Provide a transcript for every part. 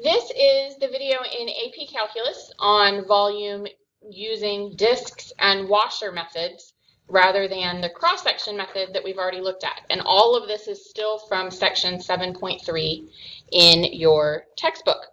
This is the video in AP Calculus on volume using disks and washer methods rather than the cross-section method that we've already looked at. And all of this is still from section 7.3 in your textbook.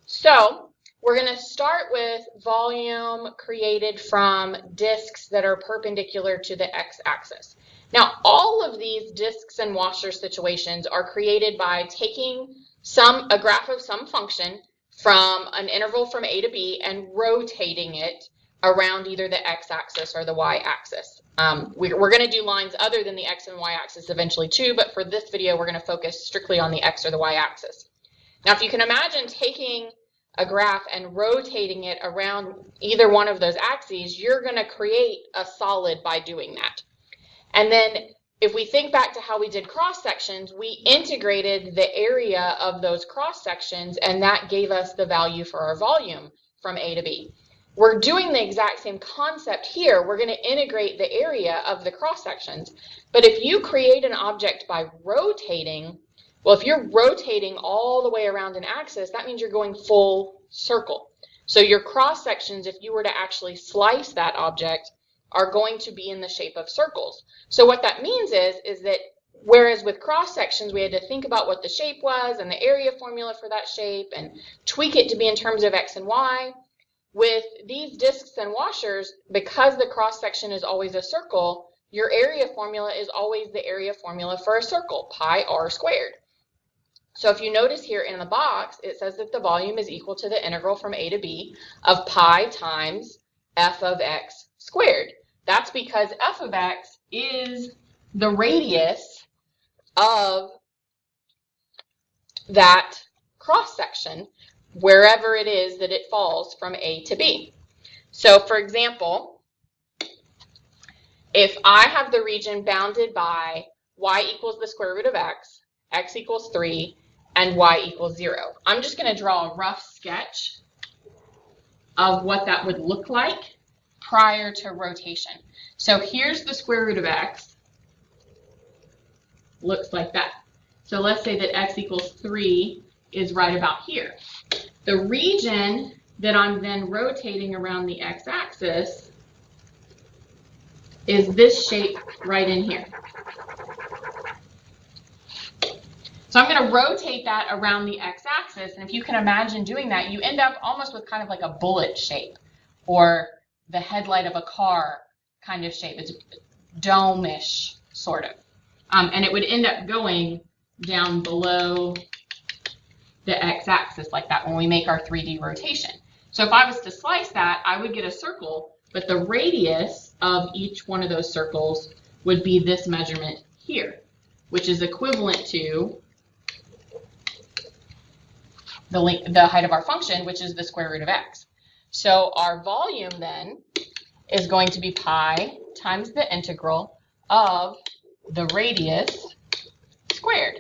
So we're going to start with volume created from disks that are perpendicular to the x-axis. Now, all of these disks and washer situations are created by taking a graph of some function from an interval from a to b and rotating it around either the x-axis or the y-axis. We're going to do lines other than the x and y-axis eventually too, but for this video we're going to focus strictly on the x or the y-axis. Now, if you can imagine taking a graph and rotating it around either one of those axes, you're going to create a solid by doing that. And then if we think back to how we did cross sections, we integrated the area of those cross sections, and that gave us the value for our volume from A to B. We're doing the exact same concept here. We're going to integrate the area of the cross sections. But if you create an object by rotating, well, if you're rotating all the way around an axis, that means you're going full circle. So your cross sections, if you were to actually slice that object, are going to be in the shape of circles. So what that means is that whereas with cross sections we had to think about what the shape was and the area formula for that shape and tweak it to be in terms of x and y, with these disks and washers, because the cross section is always a circle, your area formula is always the area formula for a circle, pi r squared. So if you notice here in the box, it says that the volume is equal to the integral from a to b of pi times f of x squared. That's because f of x is the radius of that cross section wherever it is that it falls from A to B. So for example, if I have the region bounded by y equals the square root of x equals 3, and y equals 0, I'm just going to draw a rough sketch of what that would look like prior to rotation. So here's the square root of x, looks like that. So let's say that x equals 3 is right about here. The region that I'm then rotating around the x-axis is this shape right in here. So I'm going to rotate that around the x-axis, and if you can imagine doing that, you end up almost with kind of like a bullet shape, or the headlight of a car kind of shape. It's dome-ish, sort of. And it would end up going down below the x-axis like that when we make our 3D rotation. So if I was to slice that, I would get a circle, but the radius of each one of those circles would be this measurement here, which is equivalent to the height of our function, which is the square root of x. So our volume then is going to be pi times the integral of the radius squared.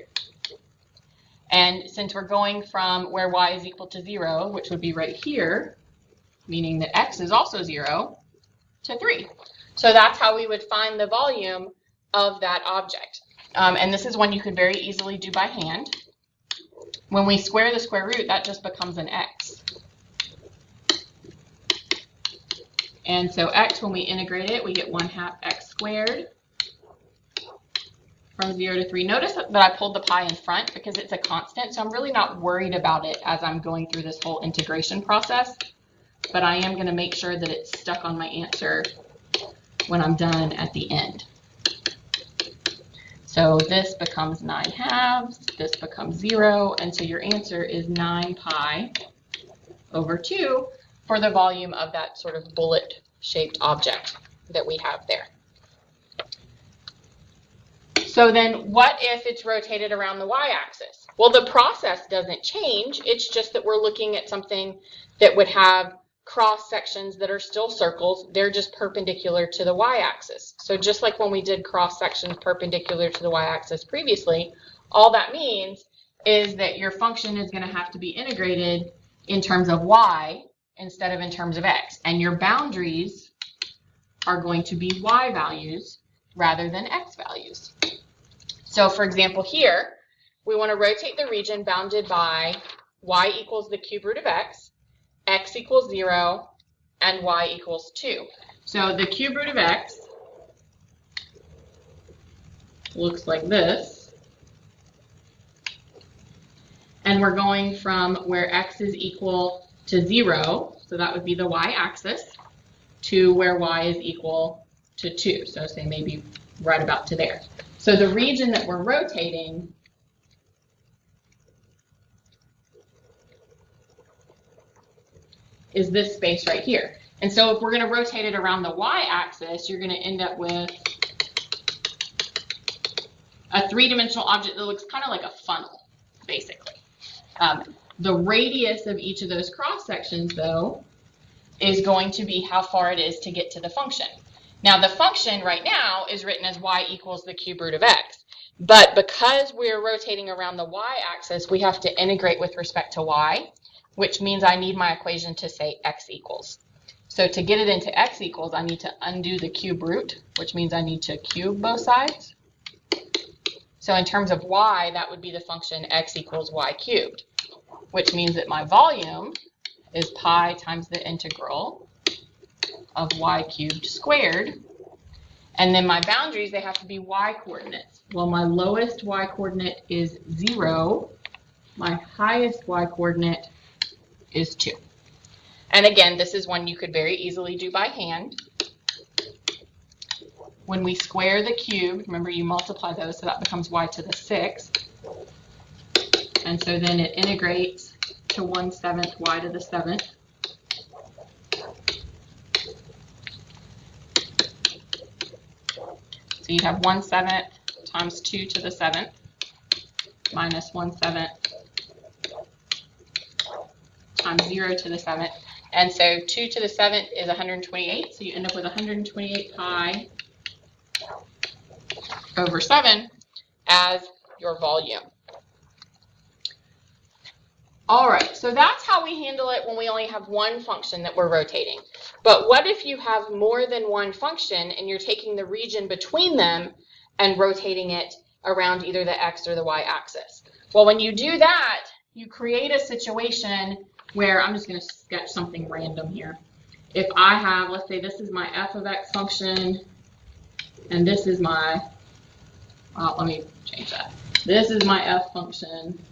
And since we're going from where y is equal to 0, which would be right here, meaning that x is also 0, to 3. So that's how we would find the volume of that object. And this is one you could very easily do by hand. When we square the square root, that just becomes an x. And so x, when we integrate it, we get 1/2 x squared from 0 to 3. Notice that I pulled the pi in front because it's a constant, so I'm really not worried about it as I'm going through this whole integration process. But I am going to make sure that it's stuck on my answer when I'm done at the end. So this becomes 9/2, this becomes 0, and so your answer is 9 pi over 2 for the volume of that sort of bullet-shaped object that we have there. So then what if it's rotated around the y-axis? Well, the process doesn't change. It's just that we're looking at something that would have cross sections that are still circles. They're just perpendicular to the y-axis. So just like when we did cross sections perpendicular to the y-axis previously, all that means is that your function is going to have to be integrated in terms of y instead of in terms of x. And your boundaries are going to be y values rather than x values. So for example here, we want to rotate the region bounded by y equals the cube root of x equals 0, and y equals 2. So the cube root of x looks like this. And we're going from where x is equal to 0, so that would be the y-axis, to where y is equal to 2. So say maybe right about to there. So the region that we're rotating is this space right here. And so if we're going to rotate it around the y-axis, you're going to end up with a three-dimensional object that looks kind of like a funnel, basically. The radius of each of those cross sections, though, is going to be how far it is to get to the function. Now, the function right now is written as y equals the cube root of x. But because we're rotating around the y-axis, we have to integrate with respect to y, which means I need my equation to say x equals. So to get it into x equals, I need to undo the cube root, which means I need to cube both sides. So in terms of y, that would be the function x equals y cubed, which means that my volume is pi times the integral of y cubed squared. And then my boundaries, they have to be y coordinates. Well, my lowest y coordinate is 0. My highest y coordinate is 2. And again, this is one you could very easily do by hand. When we square the cube, remember you multiply those, so that becomes y to the 6th. And so then it integrates to 1/7 y to the 7th. So you have 1/7 times 2 to the 7th minus 1/7 times 0 to the 7th. And so 2 to the 7th is 128. So you end up with 128 pi over 7 as your volume. All right, so that's how we handle it when we only have one function that we're rotating. But what if you have more than one function and you're taking the region between them and rotating it around either the x or the y axis? Well, when you do that, you create a situation where, I'm just going to sketch something random here. If I have, let's say this is my f of x function, and this is my, let me change that. This is my f function,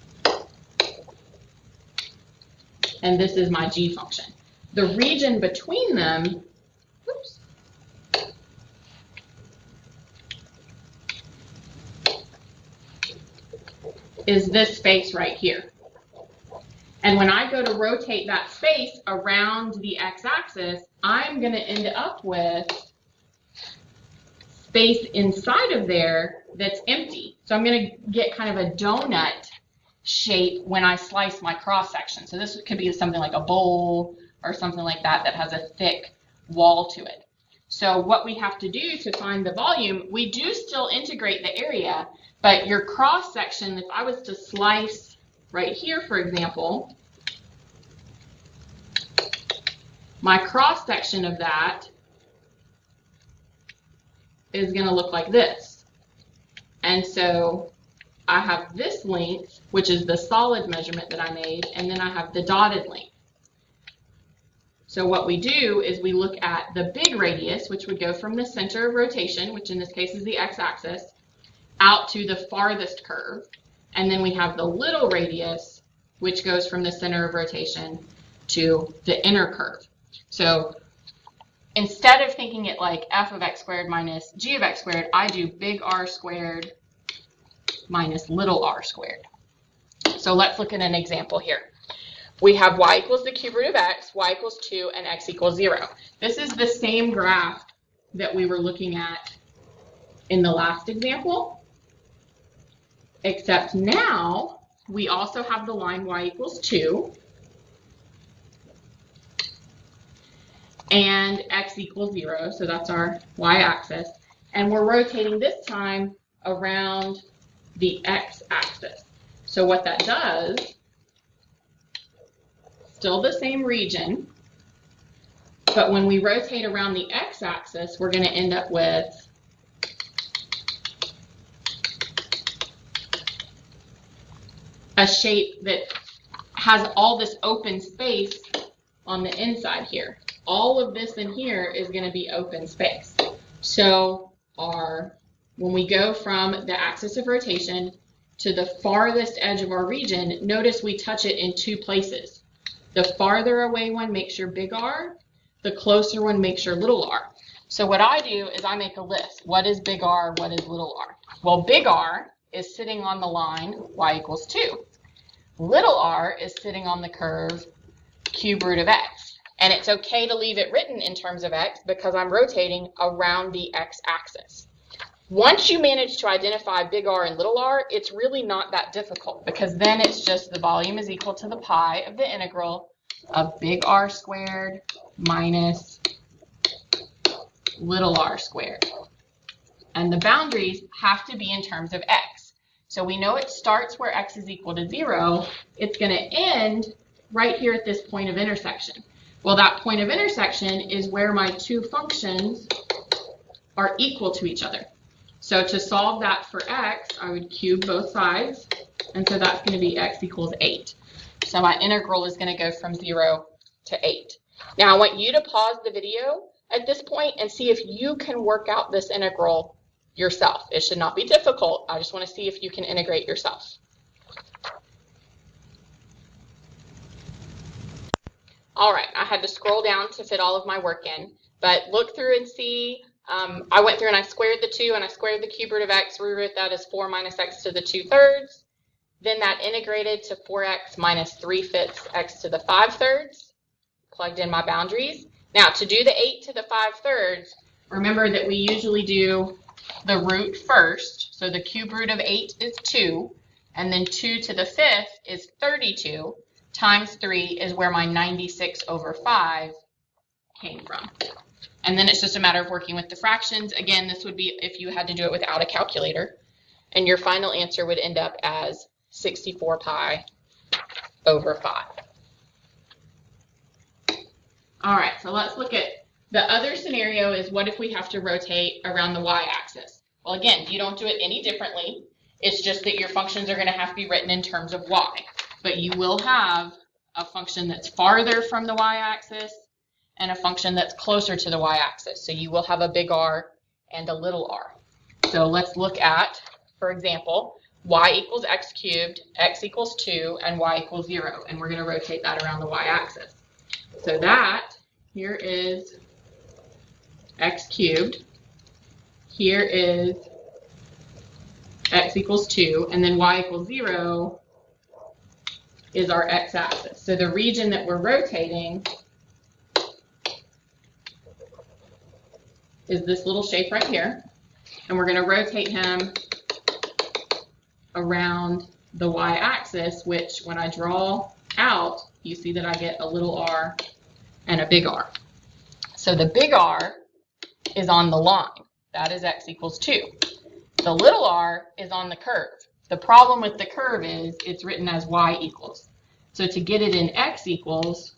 and this is my g function. The region between them, oops, is this space right here. And when I go to rotate that space around the x-axis, I'm going to end up with space inside of there that's empty. So I'm going to get kind of a donut shape when I slice my cross section. So this could be something like a bowl or something like that that has a thick wall to it. So what we have to do to find the volume, we do still integrate the area, but your cross section, if I was to slice right here, for example, my cross section of that is going to look like this. And so I have this length, which is the solid measurement that I made, and then I have the dotted length. So what we do is we look at the big radius, which would go from the center of rotation, which in this case is the x-axis, out to the farthest curve. And then we have the little radius, which goes from the center of rotation to the inner curve. So instead of thinking it like f of x squared minus g of x squared, I do big R squared minus little r squared. So let's look at an example here. We have y equals the cube root of x, y equals 2, and x equals 0. This is the same graph that we were looking at in the last example, except now we also have the line y equals 2 and x equals 0, so that's our y-axis, and we're rotating this time around the x-axis. So what that does, still the same region, but when we rotate around the x-axis, we're going to end up with a shape that has all this open space on the inside here. All of this in here is going to be open space. So when we go from the axis of rotation to the farthest edge of our region, notice we touch it in two places. The farther away one makes your big R, the closer one makes your little r. So what I do is I make a list. What is big R? What is little r? Well, big R is sitting on the line y equals 2. Little r is sitting on the curve cube root of x. And it's okay to leave it written in terms of x because I'm rotating around the x-axis. Once you manage to identify big R and little r, it's really not that difficult because then it's just the volume is equal to the pi of the integral of big R squared minus little r squared. And the boundaries have to be in terms of x. So we know it starts where x is equal to 0. It's going to end right here at this point of intersection. Well, that point of intersection is where my two functions are equal to each other. So to solve that for x, I would cube both sides, and so that's going to be x equals 8. So my integral is going to go from 0 to 8. Now I want you to pause the video at this point and see if you can work out this integral yourself. It should not be difficult. I just want to see if you can integrate yourself. All right, I had to scroll down to fit all of my work in, but look through and see. I went through and I squared the 2 and I squared the cube root of x. Rewrote that as 4 minus x to the 2/3. Then that integrated to 4x minus 3/5 x to the 5/3. Plugged in my boundaries. Now to do the 8 to the 5/3, remember that we usually do the root first. So the cube root of 8 is 2, and then 2 to the 5th is 32, times 3 is where my 96 over 5 came from. And then it's just a matter of working with the fractions. Again, this would be if you had to do it without a calculator. And your final answer would end up as 64 pi over 5. All right, so let's look at the other scenario is what if we have to rotate around the y-axis? Well, again, you don't do it any differently. It's just that your functions are going to have to be written in terms of y. But you will have a function that's farther from the y-axis and a function that's closer to the y-axis. So you will have a big R and a little r. So let's look at, for example, y equals x cubed, x equals 2, and y equals 0. And we're going to rotate that around the y-axis. So that here is x cubed. Here is x equals 2, and then y equals 0 is our x-axis. So the region that we're rotating is this little shape right here, and we're going to rotate him around the y-axis, which when I draw out, you see that I get a little r and a big R. So the big R is on the line. That is x equals 2. The little r is on the curve. The problem with the curve is it's written as y equals. So to get it in x equals,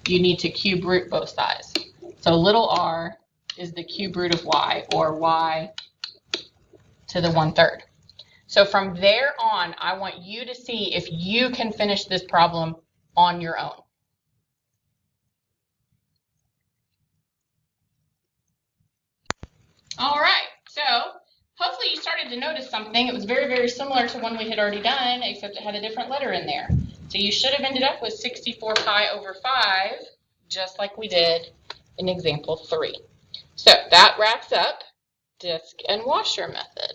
you need to cube root both sides. So little r is the cube root of y, or y to the 1/3. So from there on, I want you to see if you can finish this problem on your own. All right, so hopefully you started to notice something. It was very, very similar to one we had already done, except it had a different letter in there. So you should have ended up with 64 pi over 5, just like we did in example 3. So that wraps up disk and washer method.